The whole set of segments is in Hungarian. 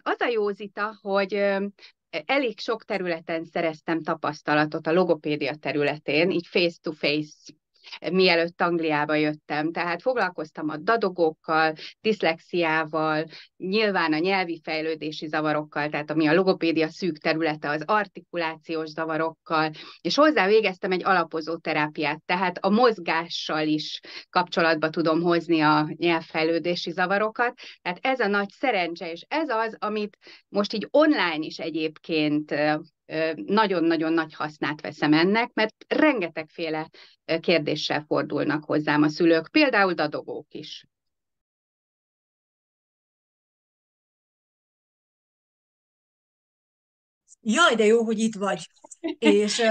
az a józita, hogy elég sok területen szereztem tapasztalatot a logopédia területén, így face-to-face, mielőtt Angliába jöttem. Tehát foglalkoztam a dadogókkal, diszlexiával, nyilván a nyelvi fejlődési zavarokkal, tehát ami a logopédia szűk területe, az artikulációs zavarokkal, és hozzá végeztem egy alapozó terápiát, tehát a mozgással is kapcsolatba tudom hozni a nyelvfejlődési zavarokat. Tehát ez a nagy szerencse, és ez az, amit most így online is egyébként nagyon-nagyon nagy hasznát veszem ennek, mert rengetegféle kérdéssel fordulnak hozzám a szülők, például dadogók is. Jaj, de jó, hogy itt vagy. És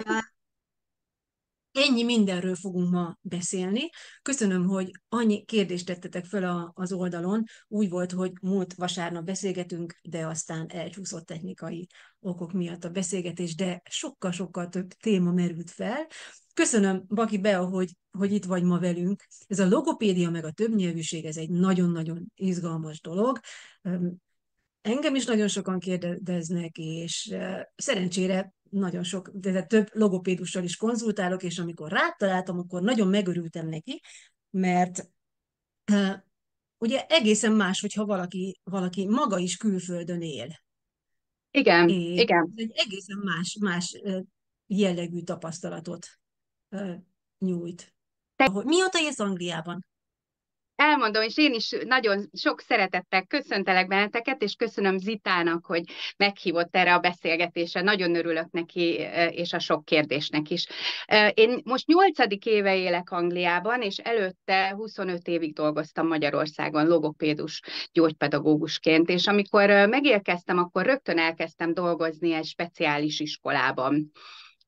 ennyi mindenről fogunk ma beszélni. Köszönöm, hogy annyi kérdést tettetek fel az oldalon. Úgy volt, hogy múlt vasárnap beszélgetünk, de aztán elcsúszott technikai okok miatt a beszélgetés, de sokkal-sokkal több téma merült fel. Köszönöm, Baki Bea, hogy itt vagy ma velünk. Ez a logopédia meg a többnyelvűség, ez egy nagyon-nagyon izgalmas dolog. Engem is nagyon sokan kérdeznek, és szerencsére nagyon sok, de több logopédussal is konzultálok, és amikor rátaláltam, akkor nagyon megörültem neki, mert ugye egészen más, hogyha valaki maga is külföldön él, Igen, és igen. ez egy egészen más jellegű tapasztalatot nyújt. Mióta élsz Angliában? Elmondom, és én is nagyon sok szeretettel köszöntelek benneteket, és köszönöm Zitának, hogy meghívott erre a beszélgetésre. Nagyon örülök neki, és a sok kérdésnek is. Én most 8. éve élek Angliában, és előtte 25 évig dolgoztam Magyarországon logopédus gyógypedagógusként, és amikor megérkeztem, akkor rögtön elkezdtem dolgozni egy speciális iskolában.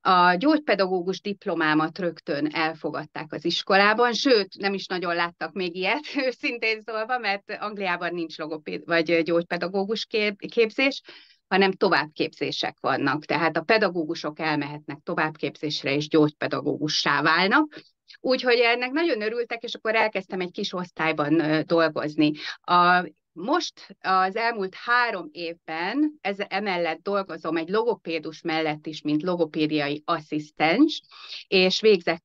A gyógypedagógus diplomámat rögtön elfogadták az iskolában, sőt, nem is nagyon láttak még ilyet, őszintén szólva, mert Angliában nincs logopéd vagy gyógypedagógus képzés, hanem továbbképzések vannak. Tehát a pedagógusok elmehetnek továbbképzésre, és gyógypedagógussá válnak. Úgyhogy ennek nagyon örültek, és akkor elkezdtem egy kis osztályban dolgozni. Most az elmúlt 3 évben emellett dolgozom egy logopédus mellett is, mint logopédiai asszisztens, és végzek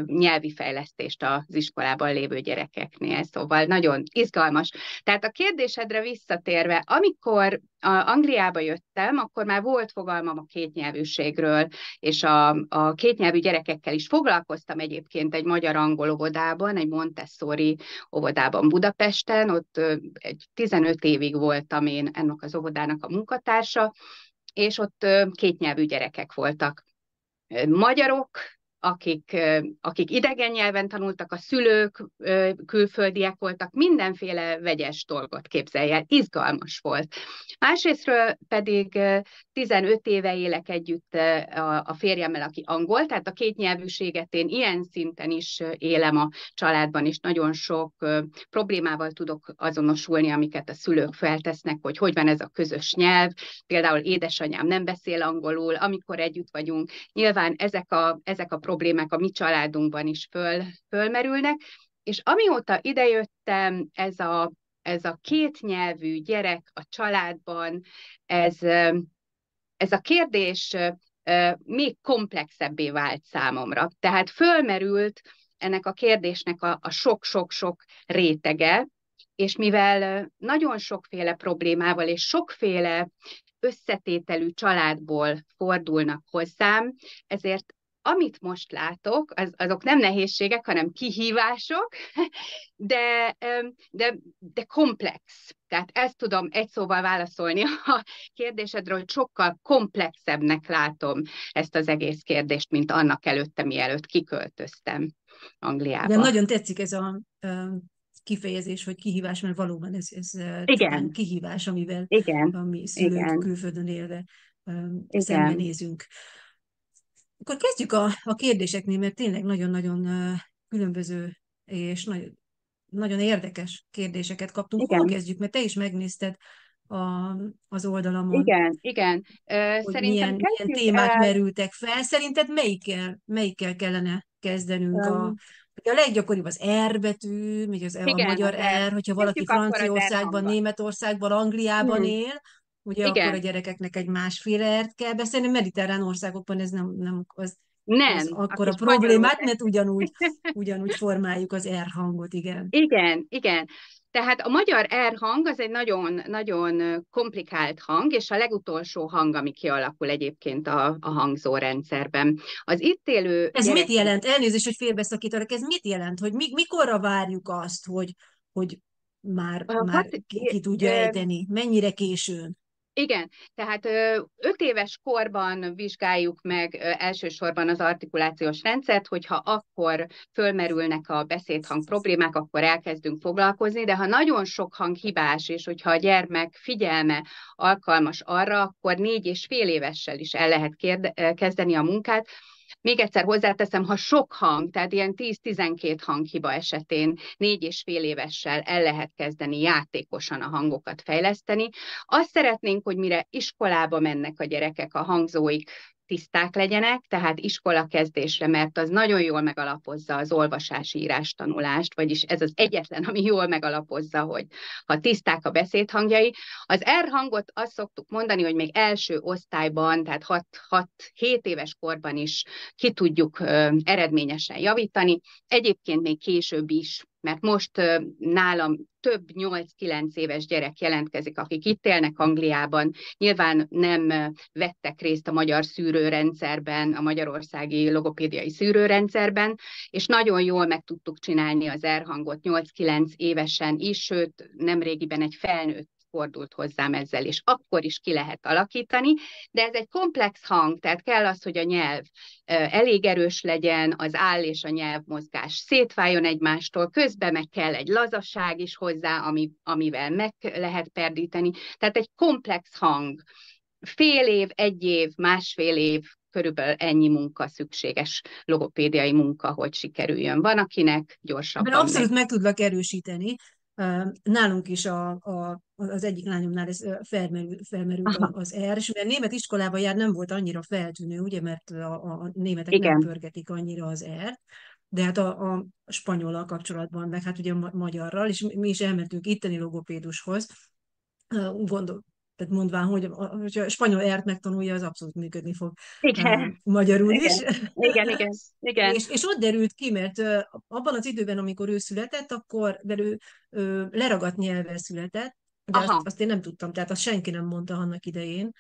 nyelvi fejlesztést az iskolában lévő gyerekeknél, szóval nagyon izgalmas. Tehát a kérdésedre visszatérve, amikor Angliába jöttem, akkor már volt fogalmam a kétnyelvűségről, és a kétnyelvű gyerekekkel is foglalkoztam egyébként egy magyar-angol óvodában, egy Montessori óvodában Budapesten, ott egy 15 évig voltam én ennek az óvodának a munkatársa, és ott kétnyelvű gyerekek voltak. Magyarok, akik idegen nyelven tanultak, a szülők külföldiek voltak, mindenféle vegyes dolgot képzelj el, izgalmas volt. Másrésztről pedig 15 éve élek együtt a férjemmel, aki angol, tehát a kétnyelvűséget én ilyen szinten is élem a családban, és nagyon sok problémával tudok azonosulni, amiket a szülők feltesznek, hogy van ez a közös nyelv. Például édesanyám nem beszél angolul, amikor együtt vagyunk. Nyilván ezek a problémák a mi családunkban is fölmerülnek, és amióta idejöttem, ez a kétnyelvű gyerek a családban, ez a kérdés még komplexebbé vált számomra. Tehát fölmerült ennek a kérdésnek a sok-sok-sok rétege, és mivel nagyon sokféle problémával és sokféle összetételű családból fordulnak hozzám, ezért amit most látok, azok nem nehézségek, hanem kihívások, de, de komplex. Tehát ezt tudom egy szóval válaszolni a kérdésedről, hogy sokkal komplexebbnek látom ezt az egész kérdést, mint annak előtte, mielőtt kiköltöztem Igen, Angliába. nagyon tetszik ez a kifejezés, hogy kihívás, mert valóban ez csupán Igen, kihívás, amivel igen, a mi szülők igen, külföldön élve igen, szembenézünk. Akkor kezdjük a kérdéseknél, mert tényleg nagyon-nagyon különböző és nagyon érdekes kérdéseket kaptunk. Hol igen, kezdjük? Mert te is megnézted az oldalamon, igen, igen. hogy Szerintem milyen kezdjük témák el. merültek fel. Szerinted melyikkel kellene kezdenünk? um, Ugye a leggyakoribb az R betű, vagy a igen, magyar az R. R, hogyha valaki Kezdjük akkor az R Franciaországban, hanggal. Németországban, Angliában Hmm. él, ugye akkor a Igen, gyerekeknek egy másféle ert kell beszélni, mediterrán országokban ez nem az nem, a akkora kis magyarul problémát, mert ugyanúgy formáljuk az R hangot, igen. igen, igen. Tehát a magyar R hang az egy nagyon, nagyon komplikált hang, és a legutolsó hang, ami kialakul egyébként a hangzórendszerben. Az itt élő Ez mit gyerekek, jelent? Elnézést, hogy félbeszakítalak, ez mit jelent? Hogy mikorra várjuk azt, hogy már hat, ki tudja ejteni? Mennyire későn? igen, tehát 5 éves korban vizsgáljuk meg elsősorban az artikulációs rendszert, hogyha akkor fölmerülnek a beszédhang problémák, akkor elkezdünk foglalkozni, de ha nagyon sok hang hibás, és hogyha a gyermek figyelme alkalmas arra, akkor 4,5 évessel is el lehet kezdeni a munkát. Még egyszer hozzáteszem, ha sok hang, tehát ilyen 10-12 hanghiba esetén 4,5 évessel el lehet kezdeni játékosan a hangokat fejleszteni. Azt szeretnénk, hogy mire iskolába mennek a gyerekek, a hangzóik tiszták legyenek, tehát iskola kezdésre, mert az nagyon jól megalapozza az olvasási írás tanulást, vagyis ez az egyetlen, ami jól megalapozza, hogy ha tiszták a beszédhangjai. Az R hangot azt szoktuk mondani, hogy még első osztályban, tehát 6-7 éves korban is ki tudjuk eredményesen javítani, egyébként még később is, mert most nálam több 8-9 éves gyerek jelentkezik, akik itt élnek Angliában, nyilván nem vettek részt a magyar szűrőrendszerben, a magyarországi logopédiai szűrőrendszerben, és nagyon jól meg tudtuk csinálni az R hangot 8-9 évesen is, sőt, nemrégiben egy felnőtt fordult hozzám ezzel, és akkor is ki lehet alakítani, de ez egy komplex hang, tehát kell az, hogy a nyelv elég erős legyen, az áll és a nyelvmozgás szétváljon egymástól, közben meg kell egy lazaság is hozzá, amivel meg lehet perdíteni. Tehát egy komplex hang. Fél év, 1 év, másfél év, körülbelül ennyi munka szükséges, logopédiai munka, hogy sikerüljön. Van, akinek Ebben gyorsabban megy. abszolút meg tudlak erősíteni. Nálunk is az egyik lányomnál ez felmerült Aha, az R, és mivel német iskolába jár, nem volt annyira feltűnő, ugye, mert a németek nem igen, pörgetik annyira az R, de hát a spanyollal kapcsolatban, meg hát ugye a magyarral, és mi is elmentünk itteni logopédushoz, gondol, tehát mondván, hogy a spanyol ert megtanulja, az abszolút működni fog igen, magyarul is. igen, igen, igen, igen. És ott derült ki, mert abban az időben, amikor ő született, akkor ő leragadt nyelvvel született, de azt, Aha, azt én nem tudtam, tehát azt senki nem mondta annak idején,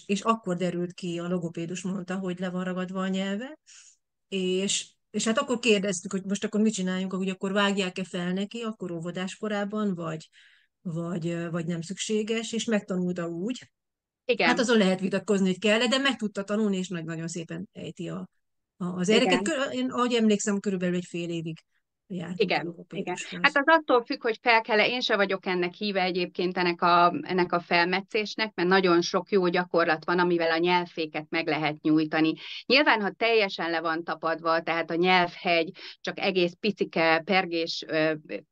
és akkor derült ki, a logopédus mondta, hogy le van ragadva a nyelve, és hát akkor kérdeztük, hogy most akkor mit csináljunk, hogy akkor vágják-e fel neki, akkor óvodás korában, vagy nem szükséges, és megtanulta úgy. Hát igen, azon lehet vitatkozni, hogy kell, de meg tudta tanulni, és nagyon szépen ejti az ereket. igen. Én, ahogy emlékszem, körülbelül egy fél évig jártunk a Igen, igen. Hát logopédushoz. az attól függ, hogy fel kell-e, én se vagyok ennek híve egyébként ennek a felmetszésnek, mert nagyon sok jó gyakorlat van, amivel a nyelvféket meg lehet nyújtani. Nyilván, ha teljesen le van tapadva, tehát a nyelvhegy csak egész picike pergés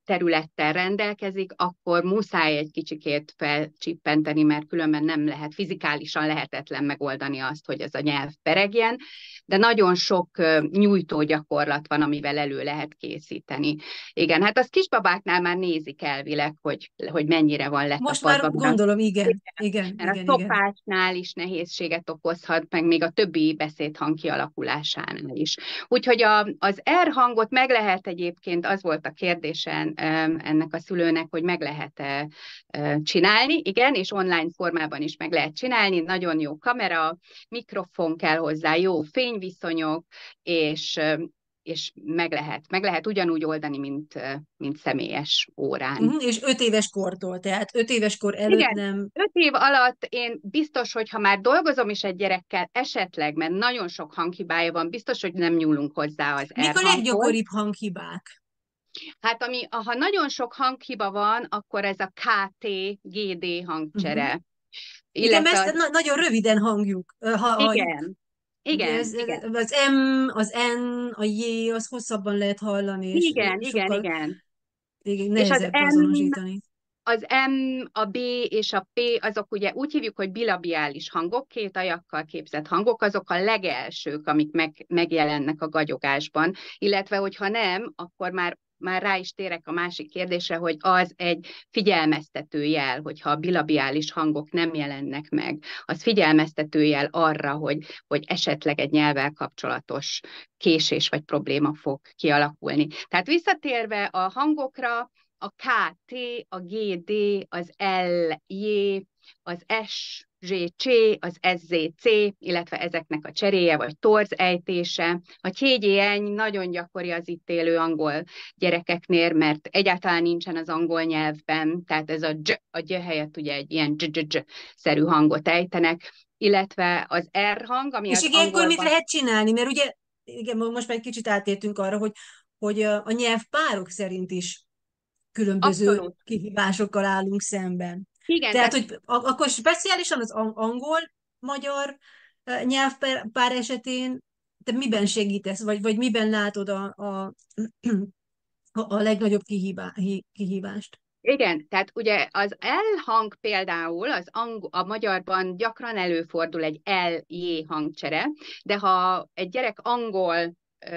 területtel rendelkezik, akkor muszáj egy kicsikét felcsippenteni, mert különben nem lehet, fizikálisan lehetetlen megoldani azt, hogy ez a nyelv peregjen, de nagyon sok nyújtó gyakorlat van, amivel elő lehet készíteni. Igen, hát az kisbabáknál már nézik elvileg, hogy mennyire van Most már letapadva, gondolom, igen, igen, mert a igen, igen. szopásnál is nehézséget okozhat, meg még a többi beszédhang kialakulásánál is. Úgyhogy az R hangot meg lehet egyébként, az volt a kérdésen ennek a szülőnek, hogy meg lehet csinálni, igen, és online formában is meg lehet csinálni, nagyon jó kamera, mikrofon kell hozzá, jó fényviszonyok, és meg lehet ugyanúgy oldani, mint személyes órán. És 5 éves kortól, tehát 5 éves kor előtt Igen, nem. 5 év alatt én biztos, hogy ha már dolgozom is egy gyerekkel, esetleg, mert nagyon sok hanghibája van, biztos, hogy nem nyúlunk hozzá az Mik R a hanghoz. leggyakoribb hanghibák? Hát ha nagyon sok hanghiba van, akkor ez a KT, GD Uh-huh. hangcsere. Igen, mert Illetve ezt nagyon röviden halljuk. igen, Ugye igen, igen, az M, az N, a J, az hosszabban lehet hallani, és igen, igen, sokkal igen. És az nehezebb M azonosítani. Az M, a B és a P, azok ugye úgy hívjuk, hogy bilabiális hangok, két ajakkal képzett hangok, azok a legelsők, amik megjelennek a gagyogásban, illetve hogyha nem, akkor már már rá is térek a másik kérdésre, hogy az egy figyelmeztető jel, hogyha a bilabiális hangok nem jelennek meg, az figyelmeztető jel arra, hogy esetleg egy nyelvvel kapcsolatos késés vagy probléma fog kialakulni. Tehát visszatérve a hangokra, a K, T, a G, D, az L, J, az S, Z, C, az S, Z, C, illetve ezeknek a cseréje vagy torz ejtése. A TGN nagyon gyakori az itt élő angol gyerekeknél, mert egyáltalán nincsen az angol nyelvben, tehát ez a G helyett ugye egy ilyen szerű hangot ejtenek, illetve az R hang, ami És az ilyenkor mit angolban lehet csinálni? Mert ugye, igen, most már egy kicsit átértünk arra, hogy a nyelvpárok szerint is különböző abszolút. kihívásokkal állunk szemben. Igen, Tehát, tehát hogy akkor speciálisan az angol-magyar nyelvpár esetén te miben segítesz, vagy miben látod a legnagyobb kihívást? igen, tehát ugye az L hang például a magyarban gyakran előfordul egy L-J hangcsere, de ha egy gyerek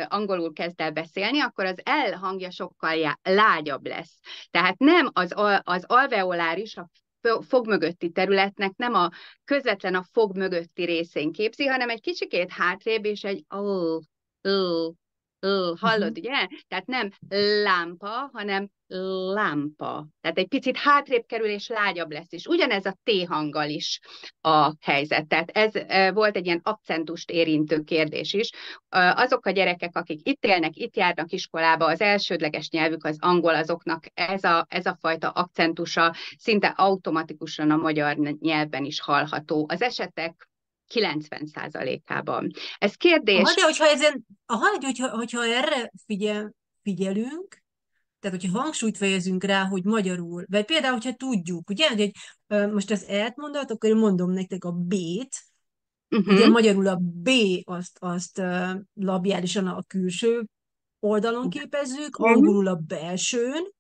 angolul kezd el beszélni, akkor az L hangja sokkal lágyabb lesz. Tehát nem az alveoláris, a fog mögötti területnek nem a közvetlen a fog mögötti részén képzi, hanem egy kicsikét hátrébb, és egy hallod, ugye? Tehát nem lámpa, hanem lámpa. Tehát egy picit hátrébb kerül, és lágyabb lesz. És ugyanez a T hanggal is a helyzet. Tehát ez volt egy ilyen akcentust érintő kérdés is. Azok a gyerekek, akik itt élnek, itt járnak iskolába, az elsődleges nyelvük az angol, azoknak ez a fajta akcentusa szinte automatikusan a magyar nyelvben is hallható. Az esetek 90%-ában. Ez kérdés. De hogyha erre figyelünk, tehát hogyha hangsúlyt fejezünk rá, hogy magyarul, vagy például, hogyha tudjuk, ugye, hogy most az E-t mondat, akkor én mondom nektek a B-t, ugye Uh-huh. magyarul a B azt labiálisan a külső oldalon képezzük, Uh-huh. angolul a belsőn,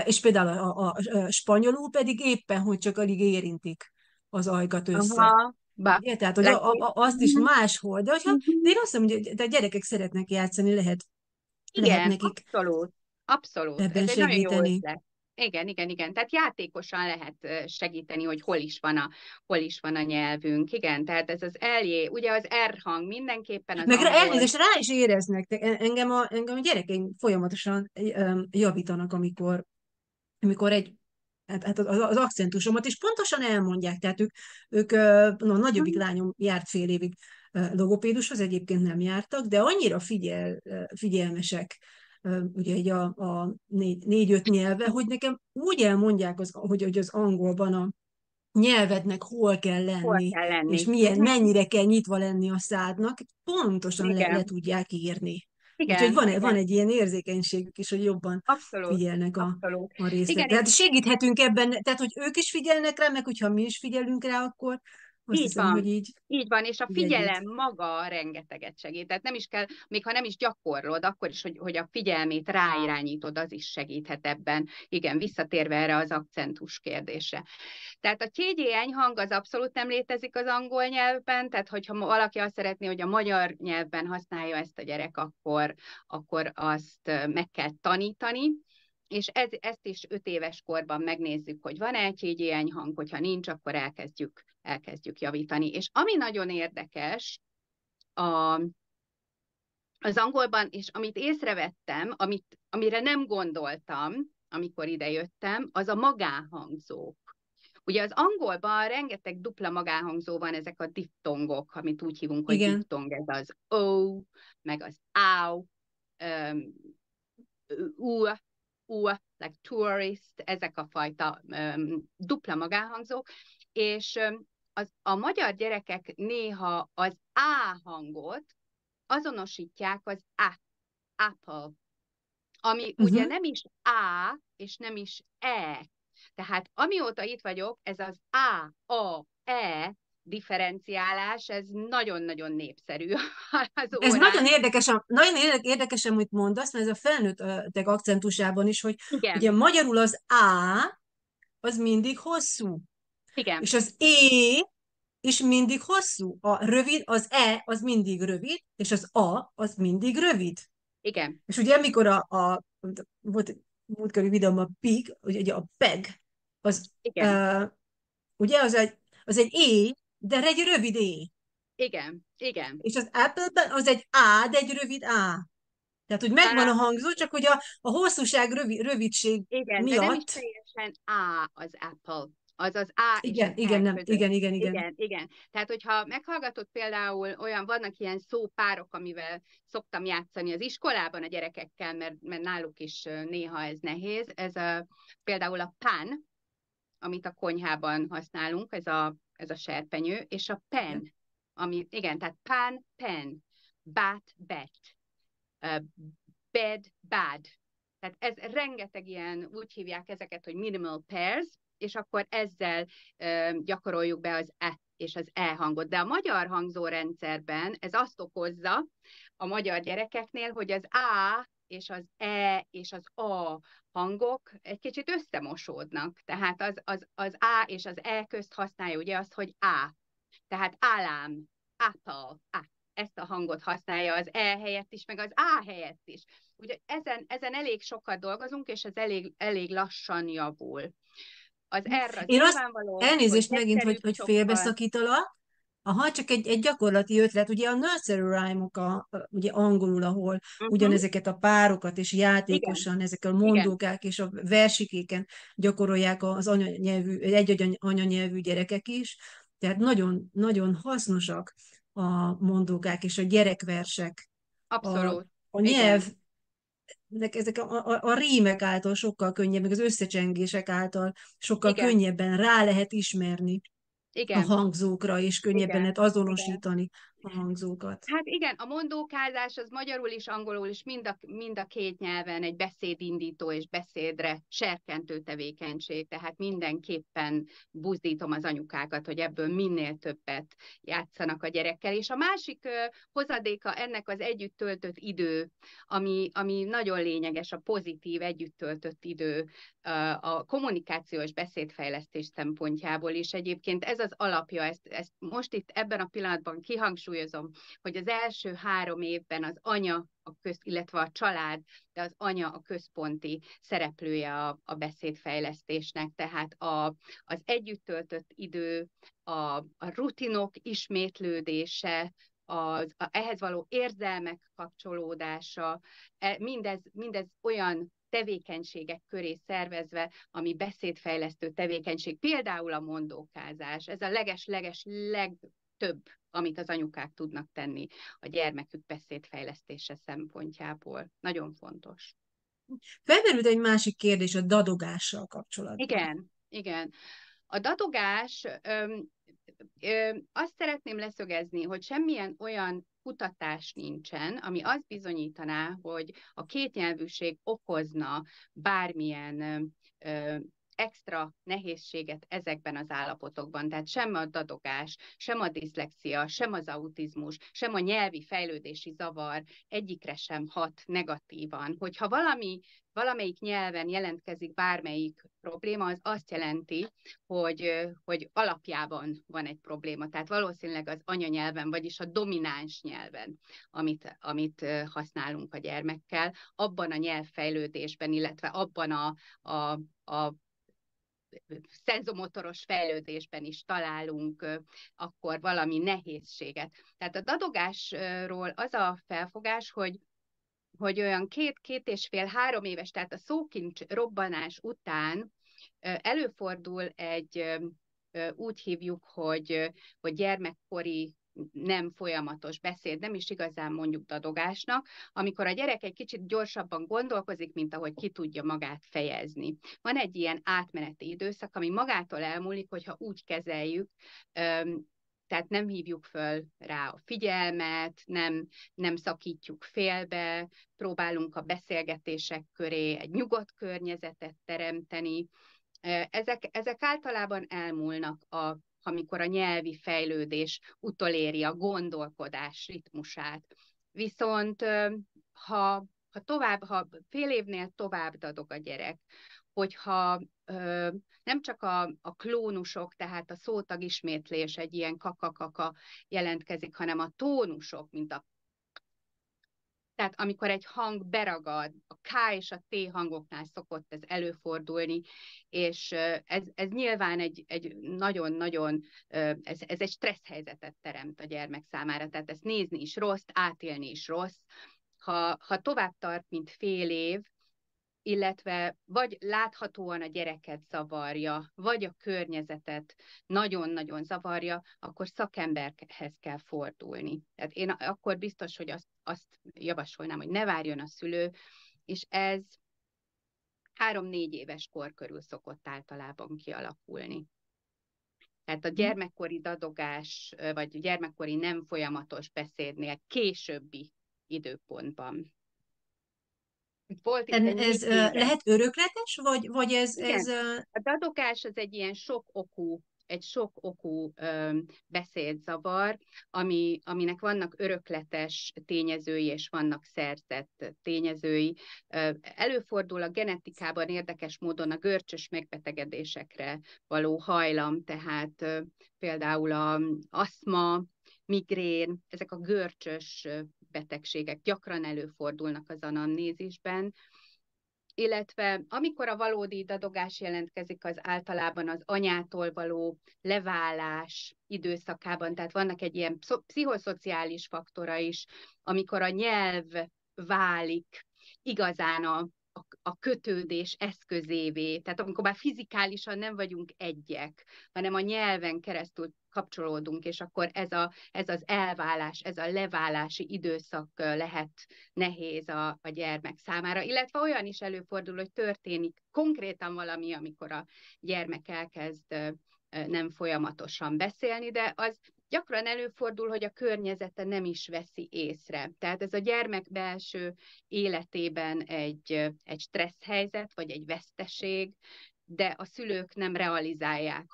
és például a spanyolul pedig éppen, hogy csak alig érintik az ajkat össze. Aha, ba, Ugye? Tehát, hogy like, azt is máshol. De uh-huh. én azt mondom, hogy a gyerekek szeretnek játszani, lehet Igen, nekik abszolút, abszolút. ebben Ez egy nagyon jó segíteni. ötlet. Igen, igen, igen. Tehát játékosan lehet segíteni, hogy hol is van a nyelvünk. Igen, tehát ez az eljé, ugye az R hang mindenképpen az Meg angol. elnézést, rá is éreznek. Engem a gyerekeim folyamatosan javítanak, amikor az akcentusomat is pontosan elmondják. Tehát ők a nagyobbik lányom járt fél évig logopédushoz, egyébként nem jártak, de annyira figyelmesek ugye így a négy-öt nyelve, hogy nekem úgy elmondják, hogy az angolban a nyelvednek hol kell Hol lenni, kell és lenni. Uh-huh. mennyire kell nyitva lenni a szádnak, pontosan le Igen, tudják írni. Úgyhogy igen, van igen. egy ilyen érzékenységük is, hogy jobban Abszolút, figyelnek abszolút. a részlet. Igen, és Tehát segíthetünk ebben, tehát hogy ők is figyelnek rá, meg hogyha mi is figyelünk rá, akkor azt így hiszem, hogy van. így, Így van, és a így együtt. figyelem maga rengeteget segít. Tehát nem is kell, még ha nem is gyakorlod, akkor is, hogy a figyelmét ráirányítod, az is segíthet ebben. Igen, visszatérve erre az akcentus kérdésre. Tehát a TGN hang az abszolút nem létezik az angol nyelvben, tehát hogyha valaki azt szeretné, hogy a magyar nyelvben használja ezt a gyerek, akkor azt meg kell tanítani, és ezt is 5 éves korban megnézzük, hogy van-e egy TGN hang, hogyha nincs, akkor elkezdjük javítani. És ami nagyon érdekes, a, az angolban, és amit észrevettem, amire nem gondoltam, amikor idejöttem, az a magánhangzók. Ugye az angolban rengeteg dupla magánhangzó van, ezek a diftongok, amit úgy hívunk, hogy Igen. diftong, ez az O, meg az áu, U, U, like tourist, ezek a fajta dupla magánhangzók, és a magyar gyerekek néha az A hangot azonosítják az apple, ami ugye Uh-huh. nem is A, és nem is E. Tehát amióta itt vagyok, ez az A, A, E differenciálás, ez nagyon-nagyon népszerű az Ez órán. nagyon érdekes, amit mondasz, mert ez a felnőttek akcentusában is, hogy ugye Igen, magyarul az A az mindig hosszú, igen, és az é is mindig hosszú. Az E az mindig rövid, és az A az mindig rövid. igen. És ugye amikor a volt múltkori videóban a pig, ugye a peg, az, Igen, ugye az egy é, de egy rövid é. igen, igen. És az Apple-ben az egy á, de egy rövid á. Tehát, hogy megvan a Á, hangzó, csak hogy a hosszúság, rövidség igen, de nem is miatt, teljesen A az Apple. Az az A és igen, az igen, E nem, között. igen, igen, igen. Igen, igen. Tehát, hogyha meghallgatod például vannak ilyen szópárok, amivel szoktam játszani az iskolában a gyerekekkel, mert náluk is néha ez nehéz. Például a pan, amit a konyhában használunk, ez a serpenyő, és a Igen. pen, igen, tehát pan, pen, bat, bet, uh, bed, bad. Tehát ez rengeteg ilyen, úgy hívják ezeket, hogy minimal pairs, és akkor ezzel gyakoroljuk be az E és az E hangot. De a magyar hangzórendszerben ez azt okozza a magyar gyerekeknél, hogy az A és az E és az A hangok egy kicsit összemosódnak. Tehát az A és az E közt használja ugye azt, hogy A. Tehát álám, apple, ezt a hangot használja az E helyett is, meg az A helyett is. Ugye ezen elég sokat dolgozunk, és ez elég lassan javul. Az R az Én azt, nyilvánvaló, hogy elnézést megint, egyszerűbb hogy sokkal. félbeszakítalak, aha, csak egy gyakorlati ötlet, ugye a nursery rhyme-ok, ugye angolul, ahol Uh-huh. ugyanezeket a párokat és Igen, játékosan, ezek a igen, mondókák és a versikéken gyakorolják az anyanyelvű, egy anyanyelvű gyerekek is, tehát nagyon, nagyon hasznosak a mondókák és a gyerekversek. A, abszolút. a nyelv, Igen, ezek a rímek által sokkal könnyebb, meg az összecsengések által sokkal igen, könnyebben rá lehet ismerni a igen, hangzókra, és könnyebben igen, lehet igen. azonosítani a hangzókat. Hát igen, a mondókázás az magyarul is, angolul is mind a két nyelven egy beszédindító és beszédre serkentő tevékenység, tehát mindenképpen buzdítom az anyukákat, hogy ebből minél többet játszanak a gyerekkel. És a másik hozadéka ennek az együtt töltött idő, ami nagyon lényeges, a pozitív együtt töltött idő a kommunikációs beszédfejlesztés szempontjából is. Egyébként ez az alapja, ezt most itt ebben a pillanatban kihangsúlyozom, hogy az első 3 évben az anya, illetve a család, de az anya a központi szereplője a beszédfejlesztésnek, tehát az együtt töltött idő, a rutinok ismétlődése, ehhez való érzelmek kapcsolódása, mindez olyan tevékenységek köré szervezve, ami beszédfejlesztő tevékenység, például a mondókázás. Ez a leges-leges legtöbb, amit az anyukák tudnak tenni a gyermekük beszédfejlesztése szempontjából. Nagyon fontos. Felmerült egy másik kérdés a dadogással kapcsolatban. Igen, igen. A dadogás, azt szeretném leszögezni, hogy semmilyen olyan kutatás nincsen, ami azt bizonyítaná, hogy a kétnyelvűség okozna bármilyen extra nehézséget ezekben az állapotokban. Tehát sem a dadogás, sem a diszlexia, sem az autizmus, sem a nyelvi fejlődési zavar egyikre sem hat negatívan. Hogyha valamelyik nyelven jelentkezik bármelyik probléma, az azt jelenti, hogy alapjában van egy probléma. Tehát valószínűleg az anyanyelven, vagyis a domináns nyelven, amit használunk a gyermekkel, abban a nyelvfejlődésben, illetve abban a szenzomotoros fejlődésben is találunk akkor valami nehézséget. Tehát a dadogásról az a felfogás, hogy olyan 2,5-3 éves, tehát a szókincs robbanás után előfordul úgy hívjuk, hogy gyermekkori nem folyamatos beszéd, nem is igazán mondjuk dadogásnak, amikor a gyerek egy kicsit gyorsabban gondolkozik, mint ahogy ki tudja magát fejezni. Van egy ilyen átmeneti időszak, ami magától elmúlik, hogyha úgy kezeljük, tehát nem hívjuk föl rá a figyelmet, nem szakítjuk félbe, próbálunk a beszélgetések köré egy nyugodt környezetet teremteni. Ezek általában elmúlnak, amikor a nyelvi fejlődés utoléri a gondolkodás ritmusát. Viszont ha fél évnél tovább dadog a gyerek, hogyha nem csak a klónusok, tehát a szótagismétlés egy ilyen kaka-kaka jelentkezik, hanem a tónusok, mint a Tehát amikor egy hang beragad, a K és a T hangoknál szokott ez előfordulni, és ez nyilván egy nagyon-nagyon, ez egy stressz helyzetet teremt a gyermek számára, tehát ezt nézni is rossz, átélni is rossz. Ha tovább tart, mint fél év, illetve vagy láthatóan a gyereket zavarja, vagy a környezetet nagyon-nagyon zavarja, akkor szakemberhez kell fordulni. Tehát én akkor biztos, hogy azt javasolnám, hogy ne várjon a szülő, és ez 3-4 éves kor körül szokott általában kialakulni. Tehát a gyermekkori dadogás, vagy gyermekkori nem folyamatos beszédnél későbbi időpontban. Volt itt egy 4 Ez éves. lehet örökletes, vagy ez Igen, a dadogás az egy ilyen sok okú beszédzavar, aminek vannak örökletes tényezői, és vannak szerzett tényezői. Előfordul a genetikában érdekes módon a görcsös megbetegedésekre való hajlam, tehát például az aszma, migrén, ezek a görcsös betegségek gyakran előfordulnak az anamnézisben, illetve amikor a valódi dadogás jelentkezik, az általában az anyától való leválás időszakában, tehát vannak egy ilyen pszichoszociális faktora is, amikor a nyelv válik igazán a kötődés eszközévé, tehát amikor már fizikálisan nem vagyunk egyek, hanem a nyelven keresztül kapcsolódunk, és akkor ez az elválás, ez a leválási időszak lehet nehéz a gyermek számára, illetve olyan is előfordul, hogy történik konkrétan valami, amikor a gyermek elkezd nem folyamatosan beszélni, de az gyakran előfordul, hogy a környezete nem is veszi észre. Tehát ez a gyermek belső életében egy stressz helyzet, vagy egy veszteség, de a szülők nem realizálják,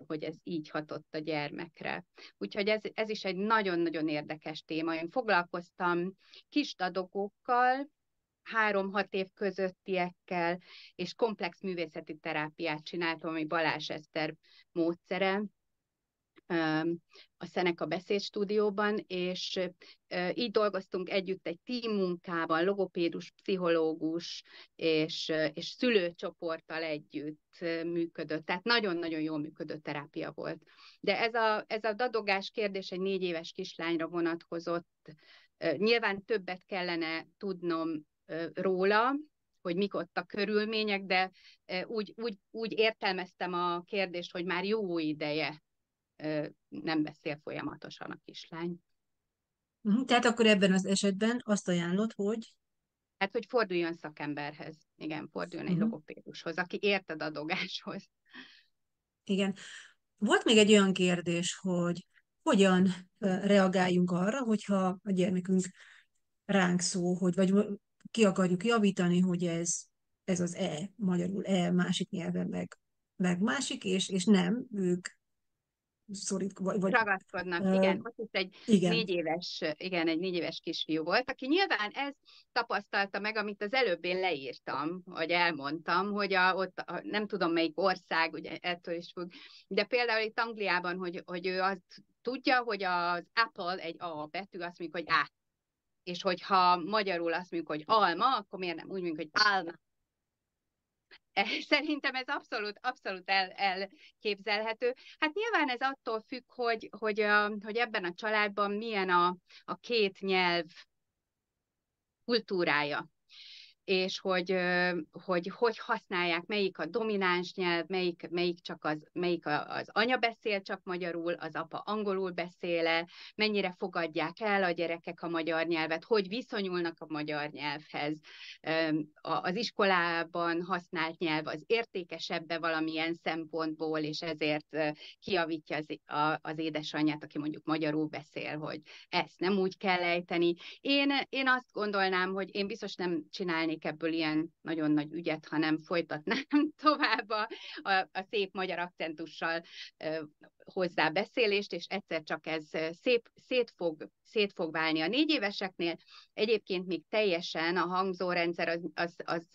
hogy ez így hatott a gyermekre. Úgyhogy ez is egy nagyon-nagyon érdekes téma. Én foglalkoztam kis dadogókkal, 3-6 év közöttiekkel, és komplex művészeti terápiát csináltam, ami Balázs Eszter módszere, a Seneca beszédstúdióban, és így dolgoztunk együtt egy team munkában, logopédus, pszichológus és szülőcsoporttal együtt működött. Tehát nagyon-nagyon jól működő terápia volt. De ez a dadogás kérdés egy 4 éves kislányra vonatkozott. Nyilván többet kellene tudnom róla, hogy mik ott a körülmények, de úgy értelmeztem a kérdést, hogy már jó ideje nem beszél folyamatosan a kislány. Tehát akkor ebben az esetben azt ajánlod, hogy Hát, hogy forduljon szakemberhez. Igen, forduljon egy logopédushoz, aki ért a dadogáshoz. igen. Volt még egy olyan kérdés, hogy hogyan reagáljunk arra, hogyha a gyermekünk ránk szól, vagy ki akarjuk javítani, hogy ez az magyarul másik nyelven meg másik, és nem, ők szorít, Ragaszkodnak, igen. Ott is egy igen. 4 éves, igen, egy 4 éves kisfiú volt, aki nyilván ezt tapasztalta meg, amit az előbb én leírtam, vagy elmondtam, hogy nem tudom melyik ország, ugye ettől is függ, de például itt Angliában, hogy ő azt tudja, hogy az Apple egy A betű, azt mondjuk, hogy A. És hogyha magyarul azt mondjuk, hogy alma, akkor miért nem úgy mondjuk, hogy álma. Szerintem ez abszolút elképzelhető. Hát nyilván ez attól függ, hogy ebben a családban milyen a két nyelv kultúrája, és hogy használják, melyik a domináns nyelv, melyik az anya beszél csak magyarul, az apa angolul beszéle, mennyire fogadják el a gyerekek a magyar nyelvet, hogy viszonyulnak a magyar nyelvhez. Az iskolában használt nyelv az értékesebb valamilyen szempontból, és ezért kijavítja az édesanyját, aki mondjuk magyarul beszél, hogy ezt nem úgy kell ejteni. Én azt gondolnám, hogy én biztos nem csinálnék ebből ilyen nagyon nagy ügyet, hanem folytatnám tovább a szép magyar akcentussal hozzá beszélést, és egyszer csak ez szét fog válni a 4 éveseknél. Egyébként még teljesen a hangzórendszer az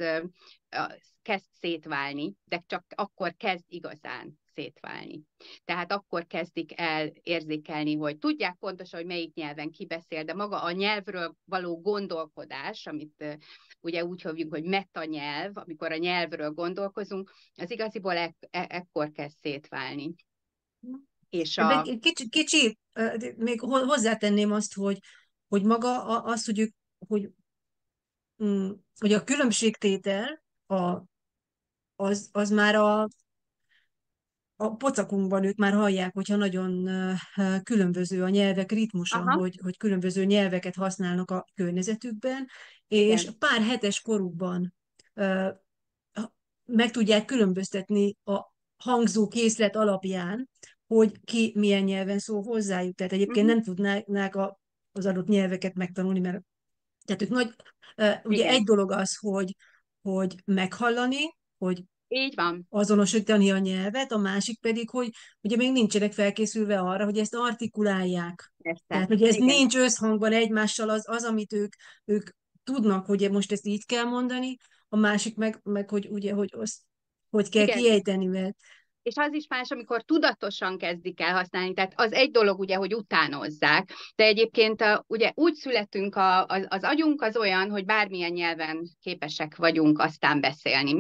kezd szétválni, de csak akkor kezd igazán szétválni. Tehát akkor kezdik el érzékelni, hogy tudják pontosan, hogy melyik nyelven ki beszél, de maga a nyelvről való gondolkodás, amit ugye úgy hívjuk, hogy metanyelv, amikor a nyelvről gondolkozunk, az igaziból ekkor kezd szétválni. És Ebben kicsi, még hozzátenném azt, hogy maga az, hogy a különbségtétel az már a pocakunkban ők már hallják, hogyha nagyon különböző a nyelvek ritmusa, aha, hogy különböző nyelveket használnak a környezetükben, és igen. pár hetes korukban meg tudják különböztetni a hangzó készlet alapján, hogy ki milyen nyelven szól hozzájuk. Tehát egyébként Uh-huh. nem tudnák az adott nyelveket megtanulni, mert tehát ők ugye egy Igen, dolog az, hogy meghallani, hogy így van. azonosítani a nyelvet, a másik pedig, hogy ugye még nincsenek felkészülve arra, hogy ezt artikulálják. Persze. Tehát, hogy ez Igen. nincs összhangban egymással, az amit ők tudnak, hogy most ezt így kell mondani, a másik meg hogy ugye, hogy azt hogy kell Igen. kiejteni, mert És az is más, amikor tudatosan kezdik el használni. Tehát az egy dolog ugye, hogy utánozzák, de egyébként ugye úgy születünk, az agyunk az olyan, hogy bármilyen nyelven képesek vagyunk aztán beszélni.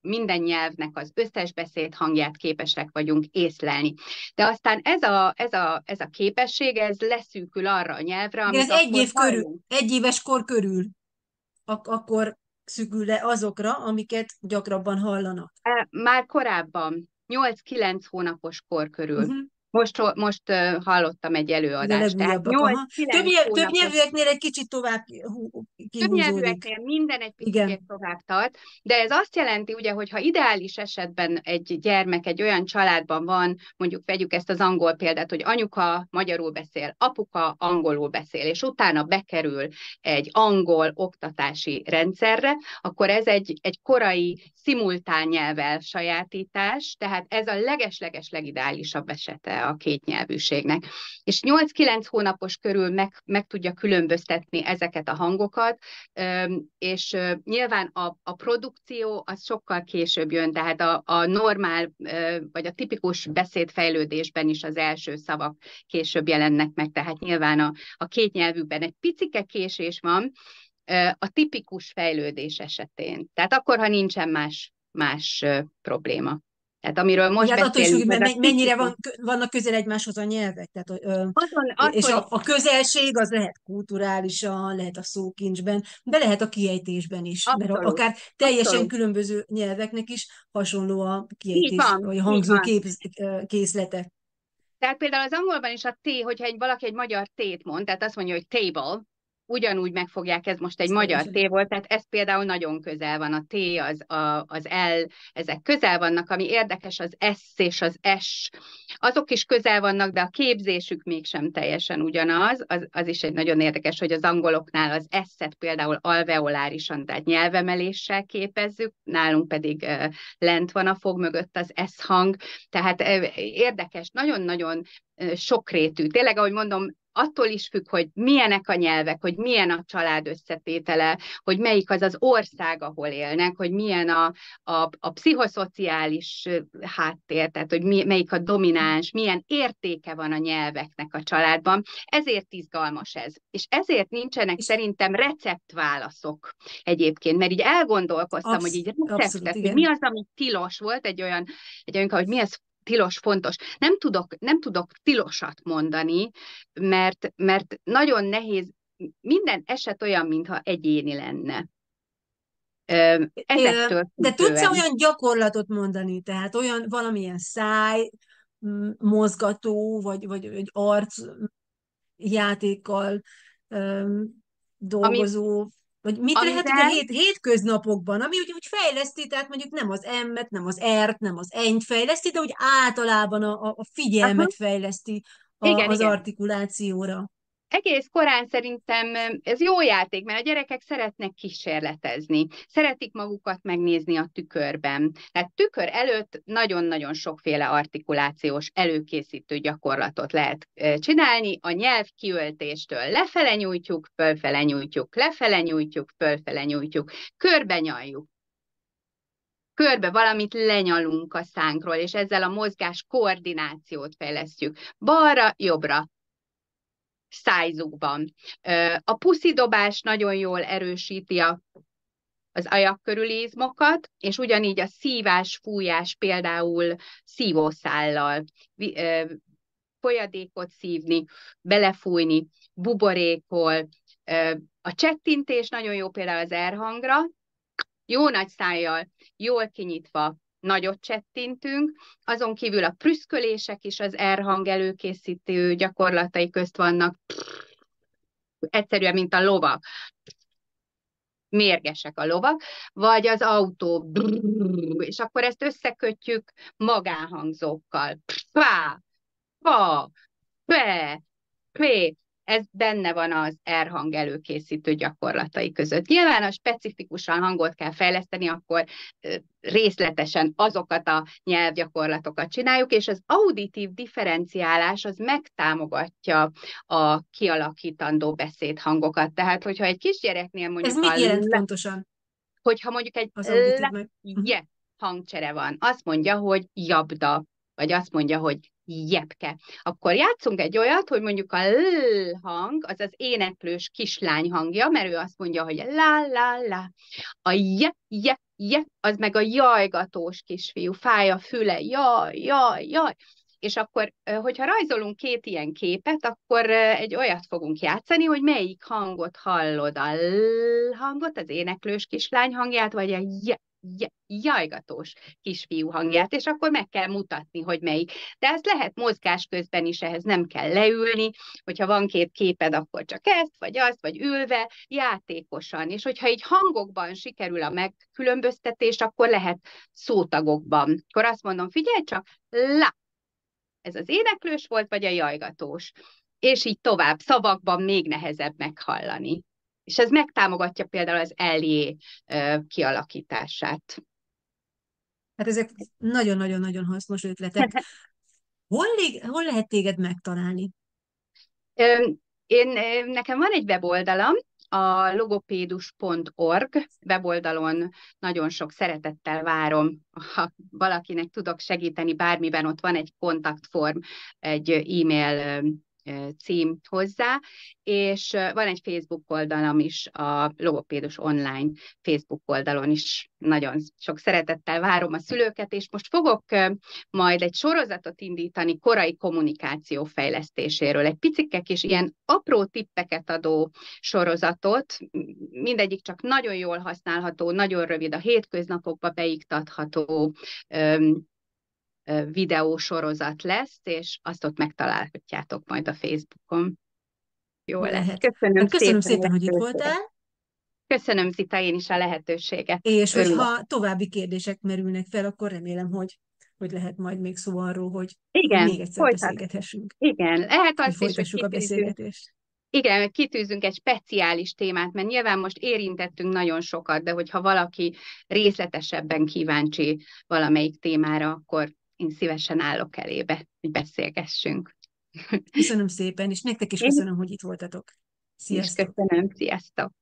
Minden nyelvnek az összes beszédhangját képesek vagyunk észlelni. De aztán ez a képesség, ez leszűkül arra a nyelvre, igen, ez amit akkor hallunk. egy éves kor körül, akkor szűkül le azokra, amiket gyakrabban hallanak. Már korábban, 8-9 hónapos kor körül. Uh-huh. Most hallottam egy Ez a előadást, tehát legújabbak. Aha. 8-9 Több hónapos. nyelvűeknél egy kicsit tovább kihúzódik. Többnyelvűeknél minden egy picit Igen. tovább tart, de ez azt jelenti, ugye, hogy ha ideális esetben egy gyermek egy olyan családban van, mondjuk vegyük ezt az angol példát, hogy anyuka magyarul beszél, apuka angolul beszél, és utána bekerül egy angol oktatási rendszerre, akkor ez egy korai szimultán nyelvelsajátítás, tehát ez a leges-leges legideálisabb esete a kétnyelvűségnek. És 8-9 hónapos körül meg tudja különböztetni ezeket a hangokat, és nyilván a produkció az sokkal később jön, tehát a normál, vagy a tipikus beszédfejlődésben is az első szavak később jelennek meg, tehát nyilván a kétnyelvűben egy picike késés van a tipikus fejlődés esetén. Tehát akkor, ha nincsen más probléma. Tehát amiről Ugye most hát attól is függ, beszélünk, ez a mennyire tipikus. vannak közel egymáshoz a nyelvek. Tehát, Azon, az, és hogy a közelség az lehet kulturálisan, lehet a szókincsben, de lehet a kiejtésben is, mert abszolút, akár teljesen abszolút. különböző nyelveknek is hasonló a Így kiejtés, van, vagy a így hangzó van. készlete. Tehát például az angolban is a T, hogyha valaki egy magyar T-t mond, tehát azt mondja, hogy table, ugyanúgy megfogják, ez most egy Ez magyar teljesen. T volt, tehát ez például nagyon közel van, a T, az L, ezek közel vannak, ami érdekes, az S és az S, azok is közel vannak, de a képzésük mégsem teljesen ugyanaz, az is egy nagyon érdekes, hogy az angoloknál az S-et például alveolárisan, tehát nyelvemeléssel képezzük, nálunk pedig lent van a fog mögött az S hang, tehát érdekes, nagyon-nagyon sokrétű. Tényleg, ahogy mondom, attól is függ, hogy milyenek a nyelvek, hogy milyen a család összetétele, hogy melyik az az ország, ahol élnek, hogy milyen a pszichoszociális háttér, tehát hogy melyik a domináns, milyen értéke van a nyelveknek a családban. Ezért izgalmas ez. És ezért nincsenek És szerintem receptválaszok egyébként, mert így elgondolkoztam, hogy így abszolút, receptek, hogy mi igen. az, ami tilos volt, egy olyan, hogy mi az tilos, fontos. Nem tudok tilosat mondani, mert nagyon nehéz, minden eset olyan, mintha egyéni lenne. Ezektől De tudsz-e függően. olyan gyakorlatot mondani, tehát olyan valamilyen száj mozgató, vagy egy arc játékkal Ami, dolgozó, vagy mit lehet ugye amivel, hétköznapokban, ami úgy fejleszti, tehát mondjuk nem az M-et, nem az R-t, nem az N-t fejleszti, de úgy általában a aha, figyelmet fejleszti igen, az igen. artikulációra. Egész korán szerintem ez jó játék, mert a gyerekek szeretnek kísérletezni, szeretik magukat megnézni a tükörben. Tehát tükör előtt nagyon-nagyon sokféle artikulációs előkészítő gyakorlatot lehet csinálni. A nyelv kiöltéstől lefele nyújtjuk, fölfele nyújtjuk, lefele nyújtjuk, fölfele nyújtjuk, körbe nyaljuk, körbe valamit lenyalunk a szánkról, és ezzel a mozgás koordinációt fejlesztjük. Balra, jobbra, szájzukban. A puszidobás nagyon jól erősíti az ajak körüli izmokat, és ugyanígy a szívás, fújás például szívószállal, folyadékot szívni, belefújni, buborékol. A csettintés nagyon jó például az R-hangra, jó nagy szájjal, jól kinyitva, nagyot csettintünk, azon kívül a prüszkölések is az R-hang előkészítő gyakorlatai közt vannak, egyszerűen, mint a lovak, mérgesek a lovak, vagy az autó, és akkor ezt összekötjük magánhangzókkal. Pá, pa, pe, pé. Ez benne van az R-hang előkészítő gyakorlatai között. Nyilván, ha specifikusan hangot kell fejleszteni, akkor részletesen azokat a nyelvgyakorlatokat csináljuk, és az auditív differenciálás az megtámogatja a kialakítandó beszédhangokat. Tehát, hogyha egy kisgyereknél Ez mondjuk mit jelent pontosan hogyha mondjuk egy az auditív meg? je hangcsere van, azt mondja, hogy jabda, vagy azt mondja, hogy jepke. Akkor játszunk egy olyat, hogy mondjuk a l hang, az az éneklős kislány hangja, mert ő azt mondja, hogy la, la, la. A je, az meg a jajgatós kisfiú, fáj a füle, jaj, jaj, jaj. És akkor, hogyha rajzolunk két ilyen képet, akkor egy olyat fogunk játszani, hogy melyik hangot hallod, a l hangot, az éneklős kislány hangját, vagy a jajgatós kisfiú hangját, és akkor meg kell mutatni, hogy melyik. De ezt lehet mozgás közben is, ehhez nem kell leülni, hogyha van két képed, akkor csak ezt, vagy azt, vagy ülve, játékosan. És hogyha így hangokban sikerül a megkülönböztetés, akkor lehet szótagokban. Akkor azt mondom, figyelj csak, la, ez az éneklős volt, vagy a jajgatós. És így tovább, szavakban még nehezebb meghallani. És ez megtámogatja például az eljé kialakítását. Hát ezek nagyon-nagyon-nagyon hasznos ötletek. Hol lehet téged megtalálni? Nekem van egy weboldalam, a logopédus.org weboldalon nagyon sok szeretettel várom, ha valakinek tudok segíteni bármiben, ott van egy kontaktform, egy e-mail cím hozzá, és van egy Facebook oldalam is, a Logopédus online Facebook oldalon is nagyon sok szeretettel várom a szülőket, és most fogok majd egy sorozatot indítani korai kommunikáció fejlesztéséről. Egy picike kis ilyen apró tippeket adó sorozatot, mindegyik csak nagyon jól használható, nagyon rövid, a hétköznapokba beiktatható videósorozat lesz, és azt ott megtalálhatjátok majd a Facebookon. Jó lesz. Lehet. Hát köszönöm szépen, hogy itt voltál. Köszönöm, Zita, én is a lehetőséget. És hogyha további kérdések merülnek fel, akkor remélem, hogy lehet majd még szó arról, hogy még egyszer beszélgethessünk. Igen, lehet azt is, folytassuk a beszélgetést. Igen, hogy kitűzünk egy speciális témát, mert nyilván most érintettünk nagyon sokat, de hogyha valaki részletesebben kíváncsi valamelyik témára, akkor én szívesen állok elébe, hogy beszélgessünk. Köszönöm szépen, és nektek is köszönöm, hogy itt voltatok. Sziasztok! És köszönöm, sziasztok!